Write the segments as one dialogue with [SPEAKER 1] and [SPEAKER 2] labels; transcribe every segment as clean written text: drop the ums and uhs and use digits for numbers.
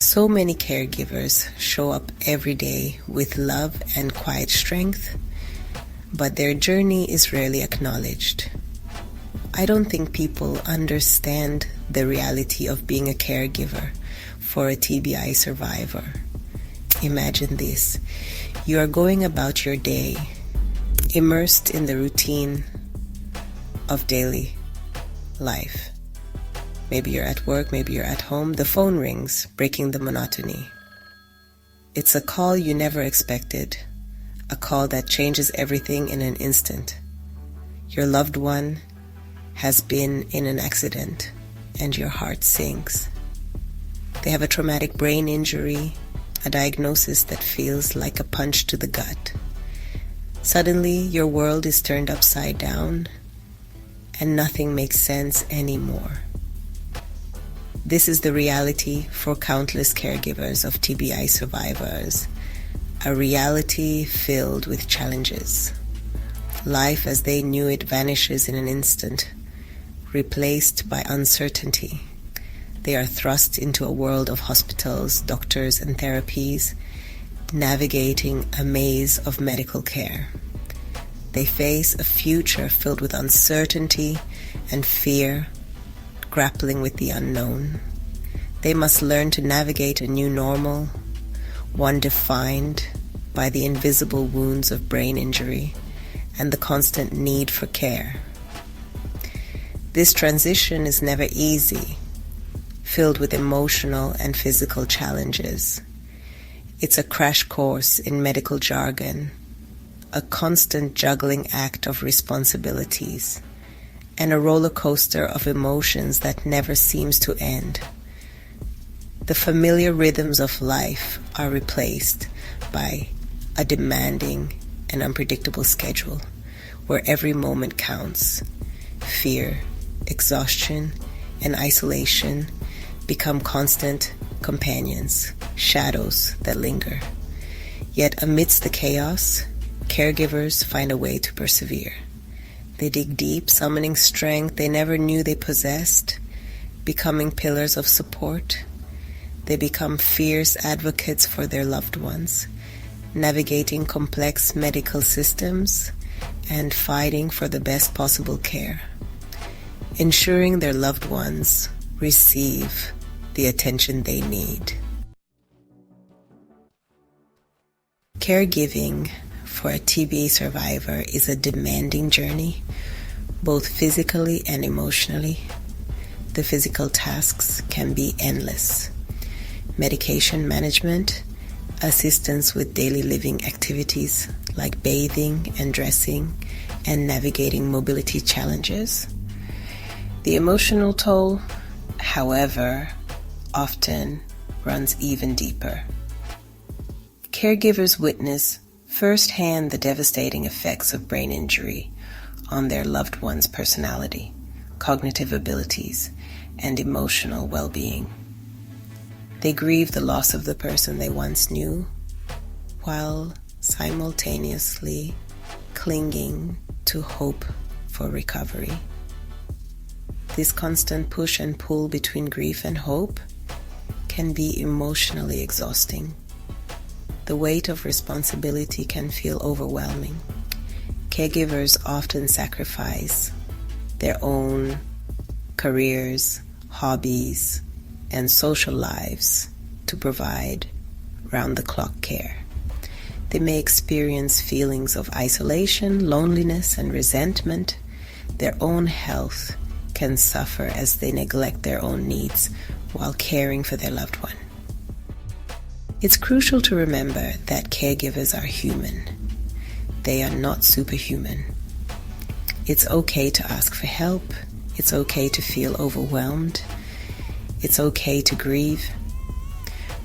[SPEAKER 1] So many caregivers show up every day with love and quiet strength, but their journey is rarely acknowledged. I don't think people understand the reality of being a caregiver for a TBI survivor. Imagine this. You are going about your day, immersed in the routine of daily life. Maybe you're at work, maybe you're at home. The phone rings, breaking the monotony. It's a call you never expected, a call that changes everything in an instant. Your loved one has been in an accident and your heart sinks. They have a traumatic brain injury, a diagnosis that feels like a punch to the gut. Suddenly, your world is turned upside down and nothing makes sense anymore. This is the reality for countless caregivers of TBI survivors, a reality filled with challenges. Life as they knew it vanishes in an instant, replaced by uncertainty. They are thrust into a world of hospitals, doctors, and therapies, navigating a maze of medical care. They face a future filled with uncertainty and fear, grappling with the unknown. They must learn to navigate a new normal, one defined by the invisible wounds of brain injury and the constant need for care. This transition is never easy, filled with emotional and physical challenges. It's a crash course in medical jargon, a constant juggling act of responsibilities, and a roller coaster of emotions that never seems to end. The familiar rhythms of life are replaced by a demanding and unpredictable schedule where every moment counts. Fear, exhaustion, and isolation become constant companions, shadows that linger. Yet amidst the chaos, caregivers find a way to persevere. They dig deep, summoning strength they never knew they possessed, becoming pillars of support. They become fierce advocates for their loved ones, navigating complex medical systems and fighting for the best possible care, ensuring their loved ones receive the attention they need. Caregiving for a TB survivor is a demanding journey, both physically and emotionally. The physical tasks can be endless. Medication management, assistance with daily living activities like bathing and dressing, and navigating mobility challenges. The emotional toll, however, often runs even deeper. Caregivers witness firsthand the devastating effects of brain injury on their loved one's personality, cognitive abilities, and emotional well-being. They grieve the loss of the person they once knew, while simultaneously clinging to hope for recovery. This constant push and pull between grief and hope can be emotionally exhausting. The weight of responsibility can feel overwhelming. Caregivers often sacrifice their own careers, hobbies, and social lives to provide round-the-clock care. They may experience feelings of isolation, loneliness, and resentment. Their own health can suffer as they neglect their own needs while caring for their loved one. It's crucial to remember that caregivers are human. They are not superhuman. It's okay to ask for help. It's okay to feel overwhelmed. It's okay to grieve.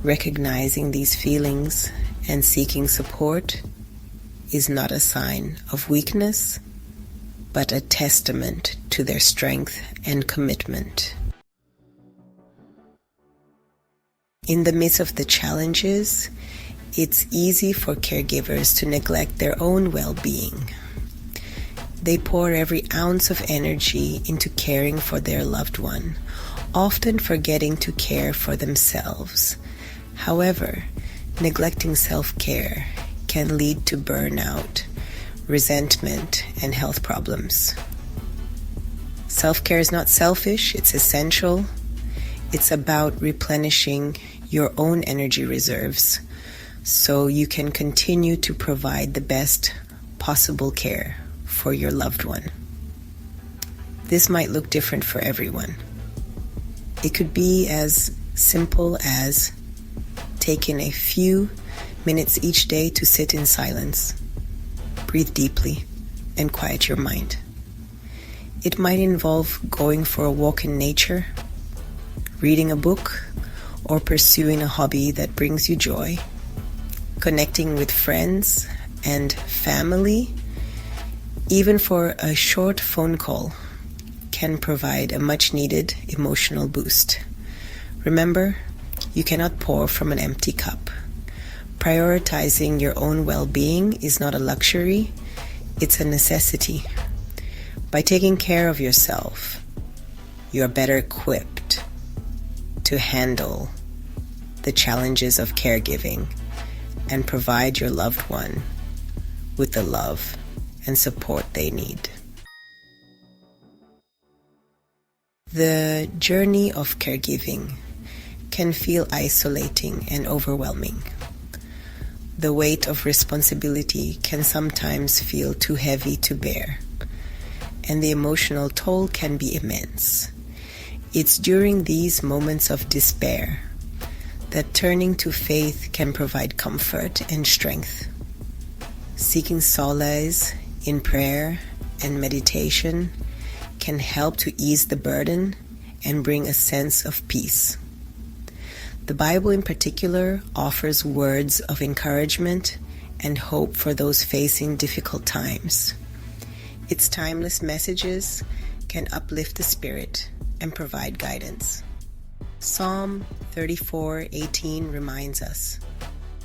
[SPEAKER 1] Recognizing these feelings and seeking support is not a sign of weakness, but a testament to their strength and commitment. In the midst of the challenges, it's easy for caregivers to neglect their own well-being. They pour every ounce of energy into caring for their loved one, often forgetting to care for themselves. However, neglecting self-care can lead to burnout, resentment, and health problems. Self-care is not selfish, it's essential. It's about replenishing your own energy reserves so you can continue to provide the best possible care for your loved one. This might look different for everyone. It could be as simple as taking a few minutes each day to sit in silence, breathe deeply, and quiet your mind. It might involve going for a walk in nature, reading a book, or pursuing a hobby that brings you joy. Connecting with friends and family, even for a short phone call, can provide a much-needed emotional boost. Remember, you cannot pour from an empty cup. Prioritizing your own well-being is not a luxury, it's a necessity. By taking care of yourself, you are better equipped to handle the challenges of caregiving and provide your loved one with the love and support they need. The journey of caregiving can feel isolating and overwhelming. The weight of responsibility can sometimes feel too heavy to bear, and the emotional toll can be immense. It's during these moments of despair that turning to faith can provide comfort and strength. Seeking solace in prayer and meditation can help to ease the burden and bring a sense of peace. The Bible in particular offers words of encouragement and hope for those facing difficult times. Its timeless messages can uplift the spirit and provide guidance. Psalm 34:18 reminds us,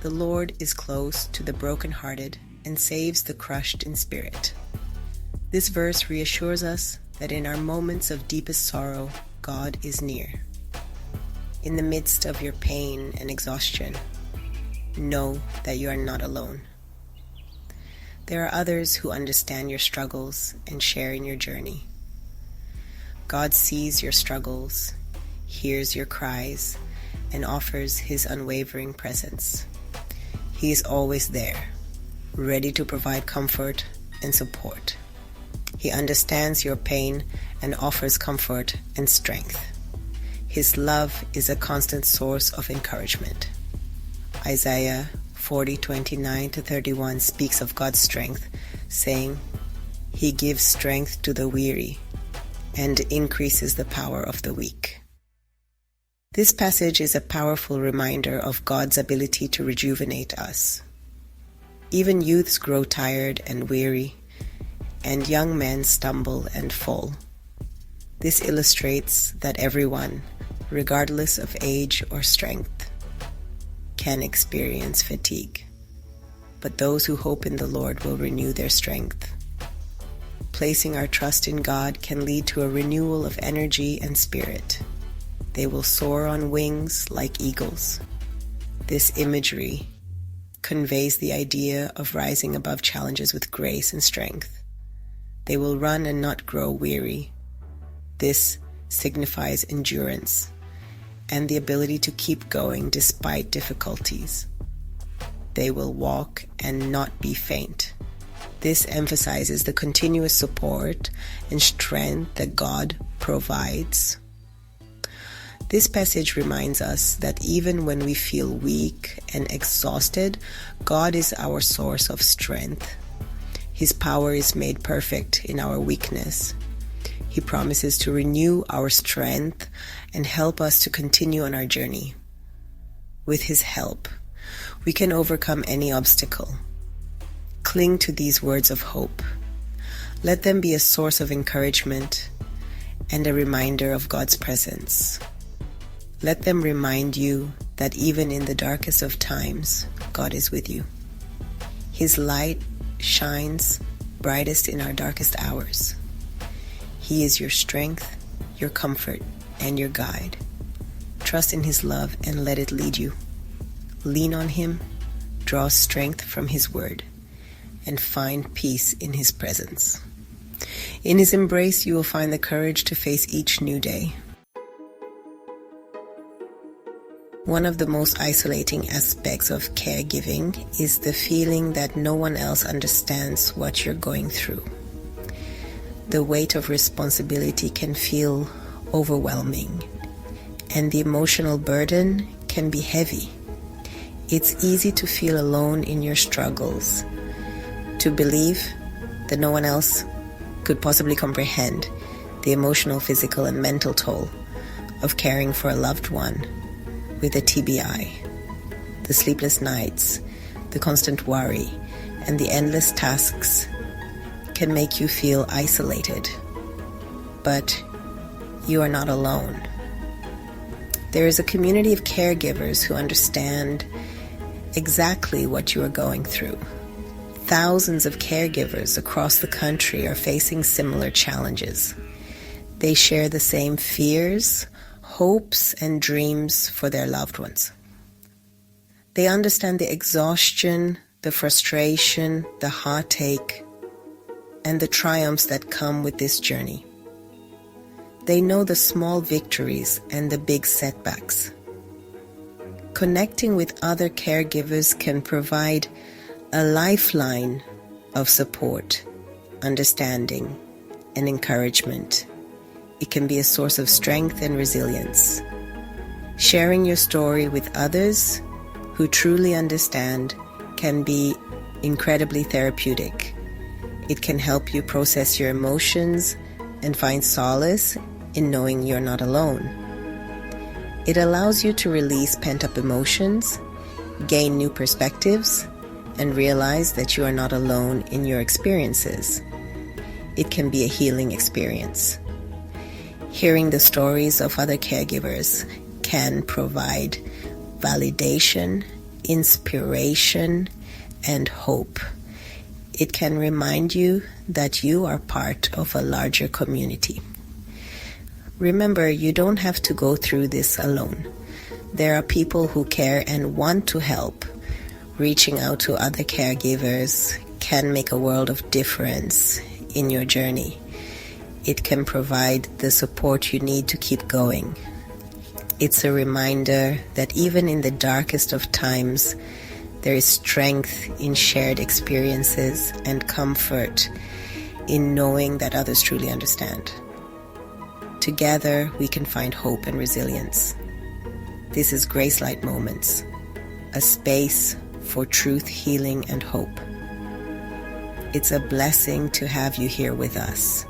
[SPEAKER 1] "The Lord is close to the brokenhearted and saves the crushed in spirit." This verse reassures us that in our moments of deepest sorrow, God is near. In the midst of your pain and exhaustion, know that you are not alone. There are others who understand your struggles and share in your journey. God sees your struggles, hears your cries, and offers His unwavering presence. He is always there, ready to provide comfort and support. He understands your pain and offers comfort and strength. His love is a constant source of encouragement. Isaiah 40:29-31 speaks of God's strength, saying, "He gives strength to the weary and increases the power of the weak." This passage is a powerful reminder of God's ability to rejuvenate us. Even youths grow tired and weary, and young men stumble and fall. This illustrates that everyone, regardless of age or strength, can experience fatigue. But those who hope in the Lord will renew their strength. Placing our trust in God can lead to a renewal of energy and spirit. They will soar on wings like eagles. This imagery conveys the idea of rising above challenges with grace and strength. They will run and not grow weary. This signifies endurance and the ability to keep going despite difficulties. They will walk and not be faint. This emphasizes the continuous support and strength that God provides. This passage reminds us that even when we feel weak and exhausted, God is our source of strength. His power is made perfect in our weakness. He promises to renew our strength and help us to continue on our journey. With His help, we can overcome any obstacle. Cling to these words of hope. Let them be a source of encouragement and a reminder of God's presence. Let them remind you that even in the darkest of times, God is with you. His light shines brightest in our darkest hours. He is your strength, your comfort, and your guide. Trust in His love and let it lead you. lean on Him, draw strength from His Word, and find peace in His presence. In His embrace, you will find the courage to face each new day. One of the most isolating aspects of caregiving is the feeling that no one else understands what you're going through. The weight of responsibility can feel overwhelming, and the emotional burden can be heavy. It's easy to feel alone in your struggles, to believe that no one else could possibly comprehend the emotional, physical, and mental toll of caring for a loved one with a TBI, the sleepless nights, the constant worry, and the endless tasks can make you feel isolated. But you are not alone. There is a community of caregivers who understand exactly what you are going through. Thousands of caregivers across the country are facing similar challenges. They share the same fears, hopes, and dreams for their loved ones. They understand the exhaustion, the frustration, the heartache, and the triumphs that come with this journey. They know the small victories and the big setbacks. Connecting with other caregivers can provide a lifeline of support, understanding, and encouragement. It can be a source of strength and resilience. Sharing your story with others who truly understand can be incredibly therapeutic. It can help you process your emotions and find solace in knowing you're not alone. It allows you to release pent-up emotions, gain new perspectives, and realize that you are not alone in your experiences. It can be a healing experience. Hearing the stories of other caregivers can provide validation, inspiration, and hope. It can remind you that you are part of a larger community. Remember, you don't have to go through this alone. There are people who care and want to help. Reaching out to other caregivers can make a world of difference in your journey. It can provide the support you need to keep going. It's a reminder that even in the darkest of times, there is strength in shared experiences and comfort in knowing that others truly understand. Together, we can find hope and resilience. This is Grace Light Moments, a space for truth, healing, and hope. It's a blessing to have you here with us.